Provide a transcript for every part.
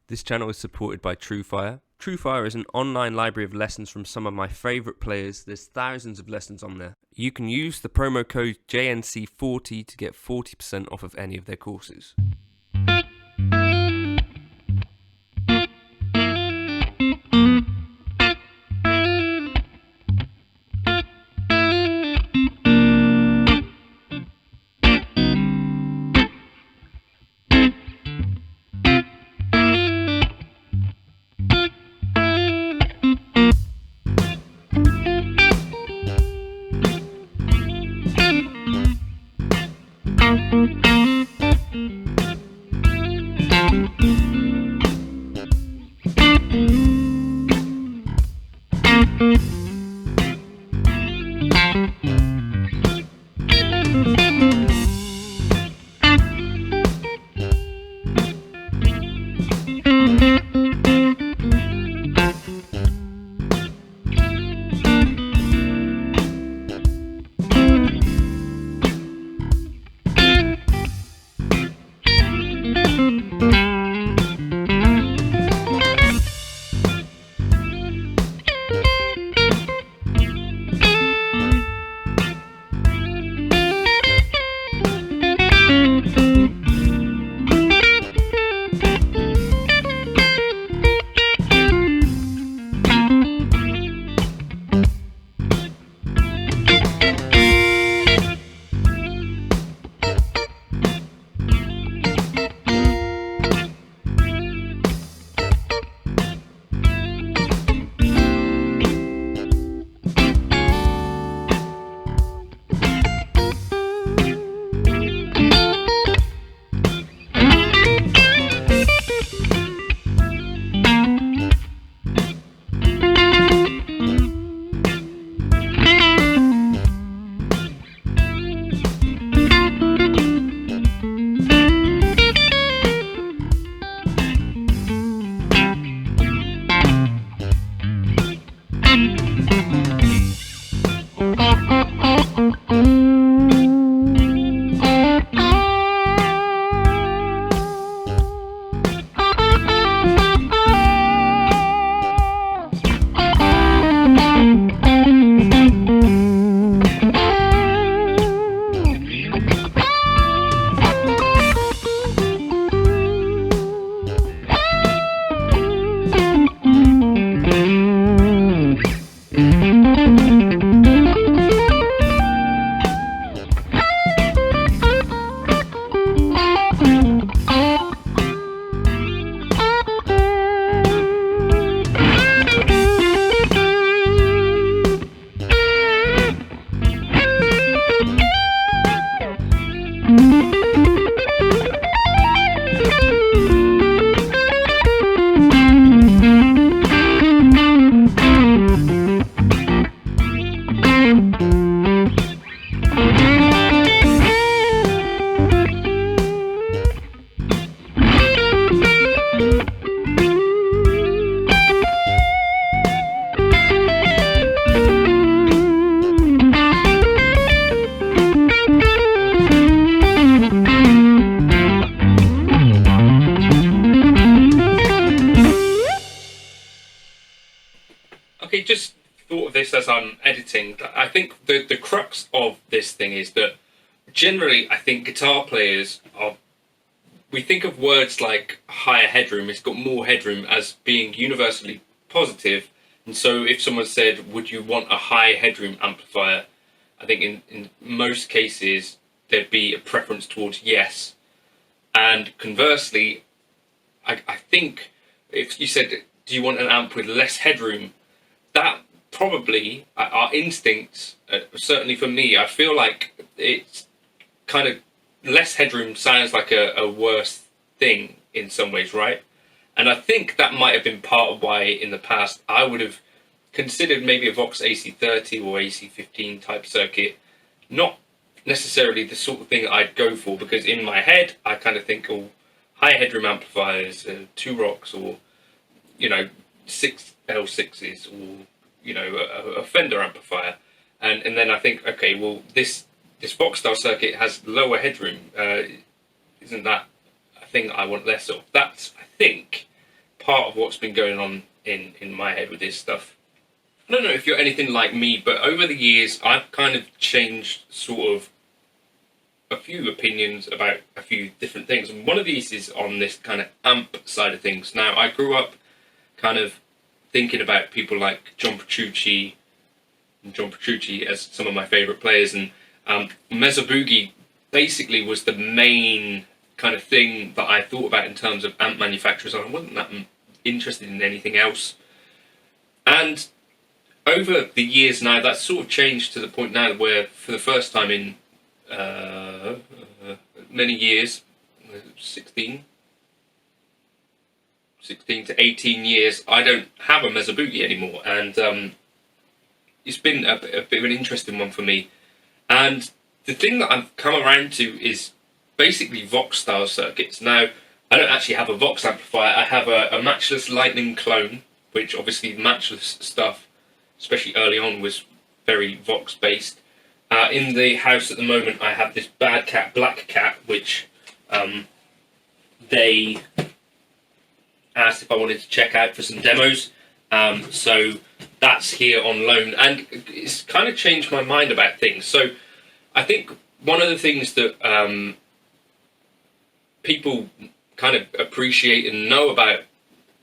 This channel is supported by TrueFire. TrueFire is an online library of lessons from some of my favourite players. There's thousands of lessons on there. You can use the promo code JNC40 to get 40% off of any of their courses. Okay, just thought of this as I'm editing. I think the crux of this thing is that generally I think guitar players are, we think of words like higher headroom, it's got more headroom as being universally positive. And so if someone said, would you want a high headroom amplifier? I think in most cases there'd be a preference towards yes. And conversely, I think if you said, do you want an amp with less headroom? That probably, our instincts, certainly for me, I feel like it's kind of less headroom sounds like a worse thing in some ways, right? And I think that might have been part of why in the past I would have considered maybe a VOX AC30 or AC15 type circuit, not necessarily the sort of thing that I'd go for, because in my head I kind of think, oh, high headroom amplifiers, two rocks, or, you know, 6 L6s, or, you know, a Fender amplifier, and then I think, okay, well, this Vox style circuit has lower headroom. Isn't that a thing I want less of? That's, I think, part of what's been going on in my head with this stuff. I don't know if you're anything like me, but over the years I've kind of changed sort of a few opinions about a few different things, and one of these is on this kind of amp side of things. Now, I grew up kind of thinking about people like John Petrucci as some of my favourite players, and Mesa Boogie basically was the main kind of thing that I thought about in terms of amp manufacturers. I wasn't that interested in anything else. And over the years now, that's sort of changed to the point now where, for the first time in many years, 16 to 18 years, I don't have a Mesa Boogie anymore, and it's been a bit of an interesting one for me. And the thing that I've come around to is basically VOX style circuits. Now, I don't actually have a VOX amplifier. I have a Matchless Lightning clone, which obviously Matchless stuff, especially early on, was very VOX based. In the house at the moment, I have this Bad Cat Black Cat, which they asked if I wanted to check out for some demos. So that's here on loan, and it's kind of changed my mind about things. So I think one of the things that people kind of appreciate and know about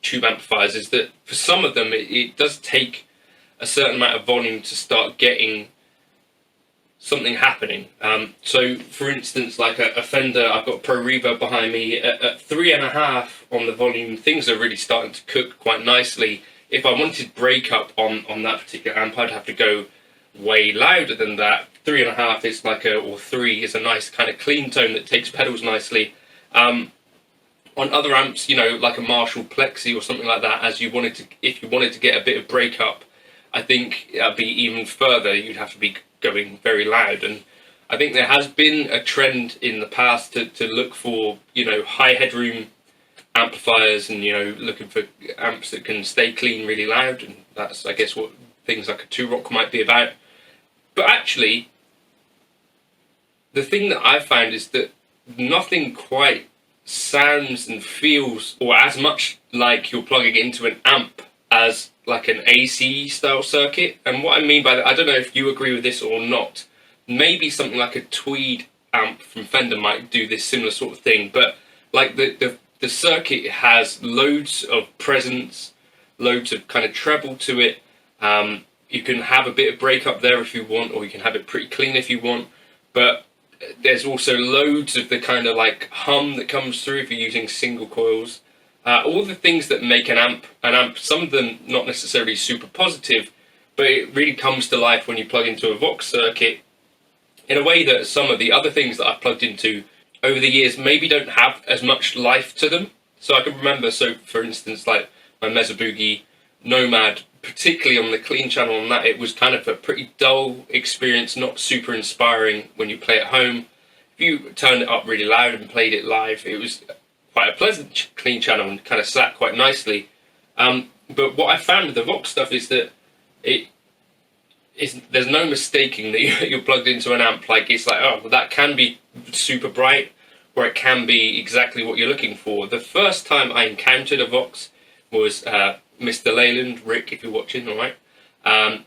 tube amplifiers is that for some of them it does take a certain amount of volume to start getting something happening. So for instance, like a Fender, I've got Pro Reverb behind me, at 3.5 on the volume, things are really starting to cook quite nicely. If I wanted breakup on that particular amp, I'd have to go way louder than that. 3.5 is like or 3 is a nice kind of clean tone that takes pedals nicely. On other amps, you know, like a Marshall Plexi or something like that, if you wanted to get a bit of breakup, I think that'd be even further. You'd have to be going very loud, and I think there has been a trend in the past to look for, you know, high headroom amplifiers, and, you know, looking for amps that can stay clean really loud, and that's, I guess, what things like a 2-Rock might be about. But actually, the thing that I've found is that nothing quite sounds and feels or as much like you're plugging it into an amp as like an AC style circuit. And what I mean by that, I don't know if you agree with this or not. Maybe something like a Tweed amp from Fender might do this similar sort of thing, but like the circuit has loads of presence, loads of kind of treble to it. You can have a bit of breakup there if you want, or you can have it pretty clean if you want, but there's also loads of the kind of like hum that comes through if you're using single coils. All the things that make an amp, some of them not necessarily super positive, but it really comes to life when you plug into a VOX circuit in a way that some of the other things that I've plugged into over the years maybe don't have as much life to them. So I can remember, so for instance, like my Mesa Boogie Nomad, particularly on the clean channel on that, it was kind of a pretty dull experience, not super inspiring when you play at home. If you turned it up really loud and played it live, it was quite a pleasant clean channel and kind of sat quite nicely. But what I found with the VOX stuff is that there's no mistaking that you're plugged into an amp. Like, it's like, oh, well, that can be super bright, or it can be exactly what you're looking for. The first time I encountered a VOX was Mr. Leyland, Rick, if you're watching, all right,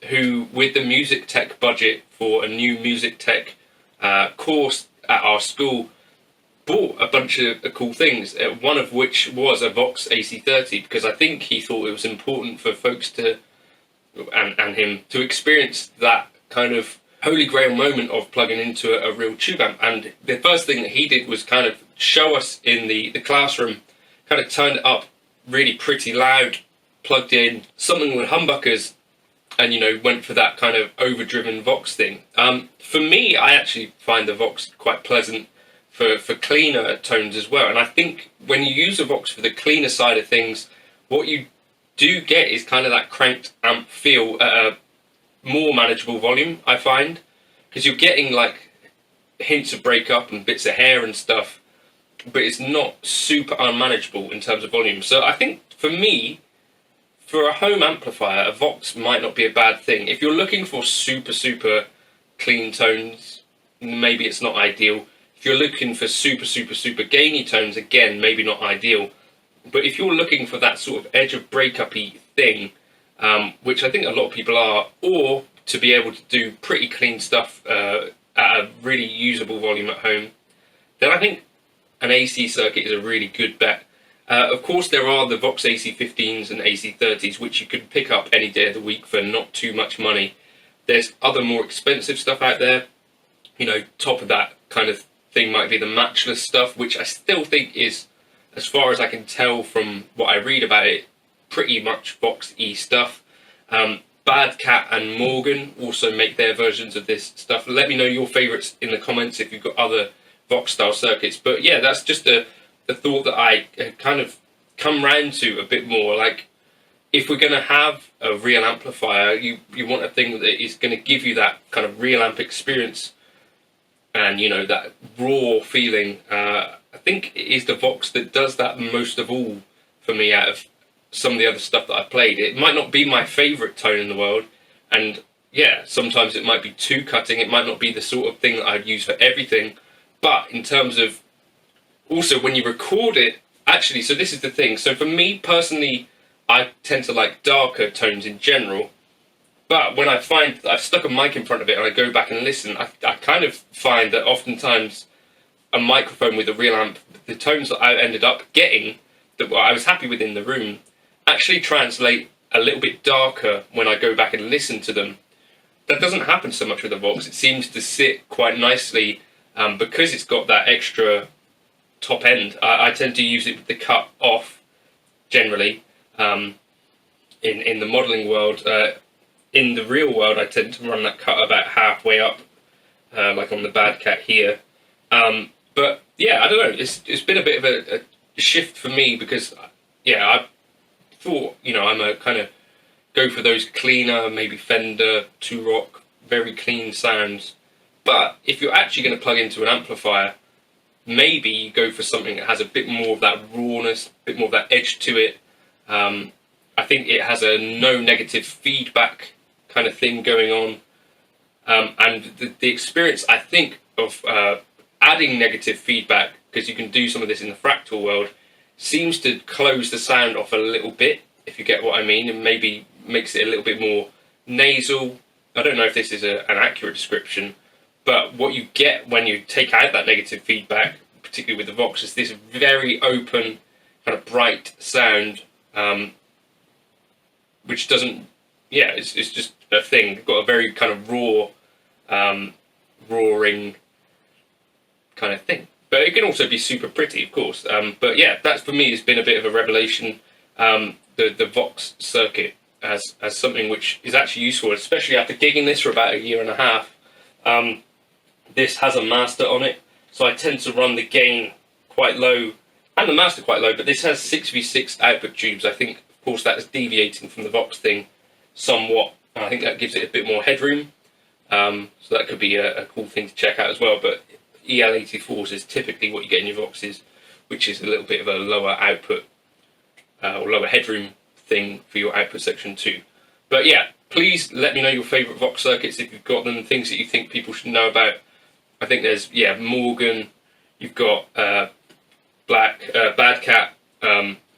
who, with the music tech budget for a new music tech course at our school, bought a bunch of cool things, one of which was a VOX AC30, because I think he thought it was important for folks to, and him, to experience that kind of holy grail moment of plugging into a real tube amp. And the first thing that he did was kind of show us in the classroom, kind of turned it up really pretty loud, plugged in something with humbuckers, and, you know, went for that kind of overdriven VOX thing. For me, I actually find the VOX quite pleasant for cleaner tones as well. And I think when you use a VOX for the cleaner side of things, what you do get is kind of that cranked amp feel at a more manageable volume, I find, because you're getting like hints of breakup and bits of hair and stuff, but it's not super unmanageable in terms of volume. So I think for me, for a home amplifier, a VOX might not be a bad thing. If you're looking for super clean tones, maybe it's not ideal. If you're looking for super gainy tones, again, maybe not ideal. But if you're looking for that sort of edge of breakup-y thing, which I think a lot of people are, or to be able to do pretty clean stuff at a really usable volume at home, then I think an AC circuit is a really good bet. Of course, there are the VOX AC15s and AC30s, which you could pick up any day of the week for not too much money. There's other more expensive stuff out there. You know, top of that kind of thing might be the Matchless stuff, which I still think is, as far as I can tell from what I read about it, pretty much VOX-y stuff. Bad Cat and Morgan also make their versions of this stuff. Let me know your favourites in the comments if you've got other VOX-style circuits. But yeah, that's just a thought that I kind of come round to a bit more. Like, if we're going to have a real amplifier, you want a thing that is going to give you that kind of real amp experience and, you know, that raw feeling. I think it is the VOX that does that most of all for me out of some of the other stuff that I've played. It might not be my favourite tone in the world, and yeah, sometimes it might be too cutting. It might not be the sort of thing that I'd use for everything, but in terms of also when you record it, actually, so this is the thing. So for me personally, I tend to like darker tones in general, but when I find that I've stuck a mic in front of it and I go back and listen, I kind of find that oftentimes a microphone with a real amp, the tones that I ended up getting, that I was happy with in the room, actually translate a little bit darker when I go back and listen to them. That doesn't happen so much with the VOX. It seems to sit quite nicely because it's got that extra top end. I tend to use it with the cut off generally in the modelling world. In the real world, I tend to run that cut about halfway up, like on the Bad Cat here. But yeah, I don't know. It's been a bit of a shift for me because yeah, I thought, you know, I'm a kind of go for those cleaner, maybe Fender, Two Rock, very clean sounds. But if you're actually going to plug into an amplifier, maybe you go for something that has a bit more of that rawness, a bit more of that edge to it. I think it has a no negative feedback kind of thing going on. And the experience, I think, of adding negative feedback, because you can do some of this in the fractal world, seems to close the sound off a little bit, if you get what I mean, and maybe makes it a little bit more nasal. I don't know if this is an accurate description, but what you get when you take out that negative feedback, particularly with the VOX, is this very open, kind of bright sound, which doesn't, yeah, it's just a thing. You've got a very kind of raw, roaring kind of thing. But it can also be super pretty, of course. But yeah, that for me has been a bit of a revelation. The VOX circuit as something which is actually useful, especially after gigging this for about a year and a half. This has a master on it, so I tend to run the gain quite low and the master quite low, but this has 6v6 output tubes. I think, of course, that is deviating from the VOX thing somewhat, and I think that gives it a bit more headroom. So that could be a cool thing to check out as well. But EL84s is typically what you get in your VOXs, which is a little bit of a lower output or lower headroom thing for your output section too. But yeah, please let me know your favourite VOX circuits if you've got them, things that you think people should know about. I think there's, yeah, Morgan, you've got Bad Cat,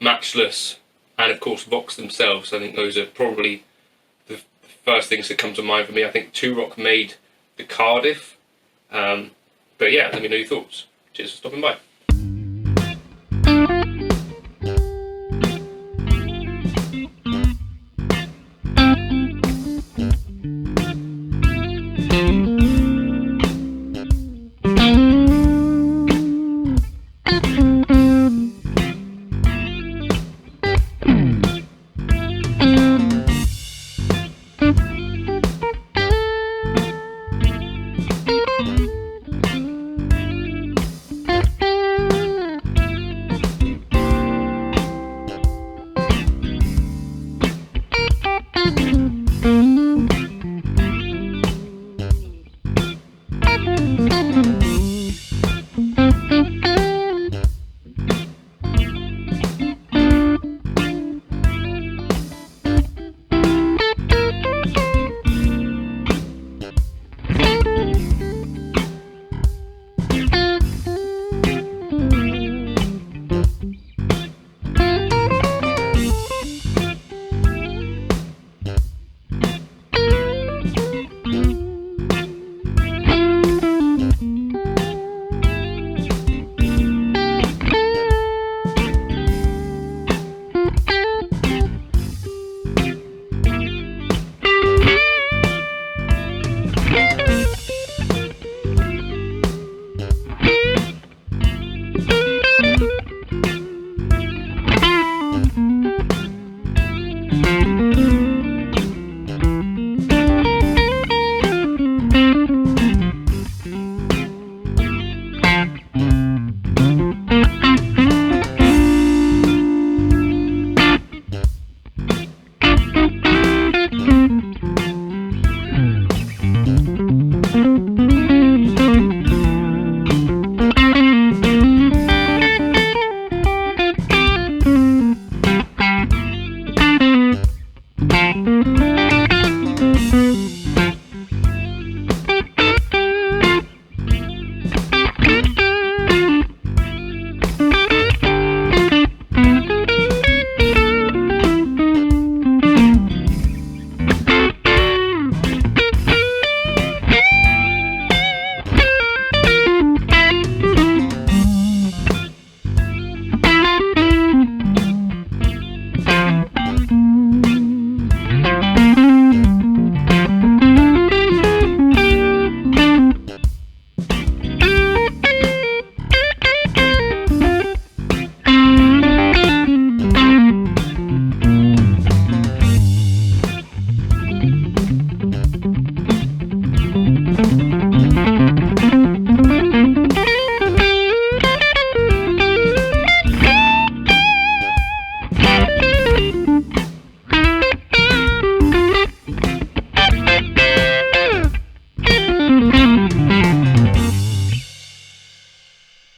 Matchless, and of course VOX themselves. I think those are probably the first things that come to mind for me. I think Two Rock made the Cardiff. But yeah, let me know your thoughts. Cheers for stopping by.